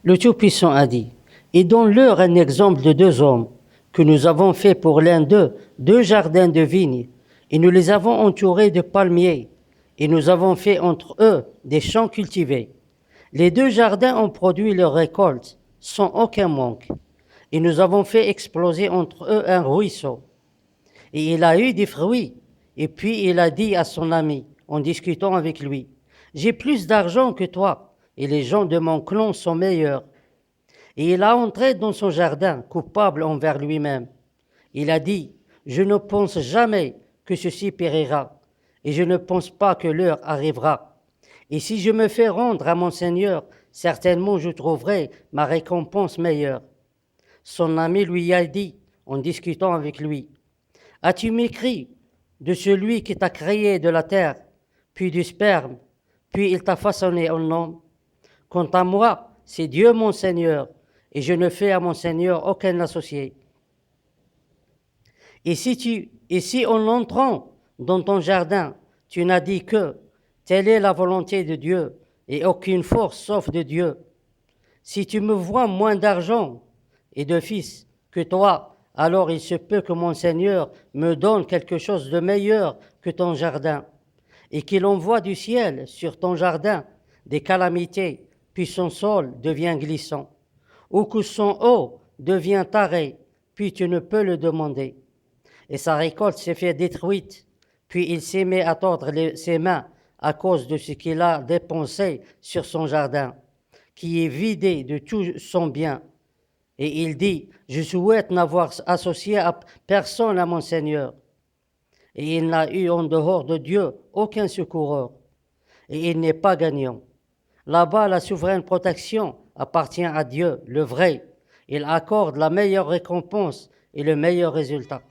Le Tout-Puissant a dit, et donne-leur un exemple de deux hommes, que nous avons fait pour l'un d'eux 2 jardins de vignes, et nous les avons entourés de palmiers, et nous avons fait entre eux des champs cultivés. Les 2 jardins ont produit leur récolte, sans aucun manque, et nous avons fait exploser entre eux un ruisseau. Et il a eu des fruits, et puis il a dit à son ami, en discutant avec lui, j'ai plus d'argent que toi, et les gens de mon clan sont meilleurs. Et il a entré dans son jardin, coupable envers lui-même. Il a dit, je ne pense jamais que ceci périra, et je ne pense pas que l'heure arrivera. Et si je me fais rendre à mon Seigneur, certainement je trouverai ma récompense meilleure. Son ami lui a dit, en discutant avec lui, as-tu mépris de celui qui t'a créé de la terre, puis du sperme, puis il t'a façonné en homme? Quant à moi, c'est Dieu mon Seigneur, et je ne fais à mon Seigneur aucun associé. Et si en entrant dans ton jardin, tu n'as dit que telle est la volonté de Dieu, et aucune force sauf de Dieu, si tu me vois moins d'argent et de fils que toi, alors il se peut que mon Seigneur me donne quelque chose de meilleur que ton jardin, et qu'il envoie du ciel sur ton jardin des calamités, puis son sol devient glissant, ou que son eau devient tarée, puis tu ne peux le demander. Et sa récolte s'est fait détruite, puis il s'est mis à tordre ses mains à cause de ce qu'il a dépensé sur son jardin, qui est vidé de tout son bien. Et il dit, je souhaite n'avoir associé à personne à mon Seigneur. Et il n'a eu en dehors de Dieu aucun secoureur. Et il n'est pas gagnant. Là-bas, la souveraine protection appartient à Dieu, le vrai. Il accorde la meilleure récompense et le meilleur résultat.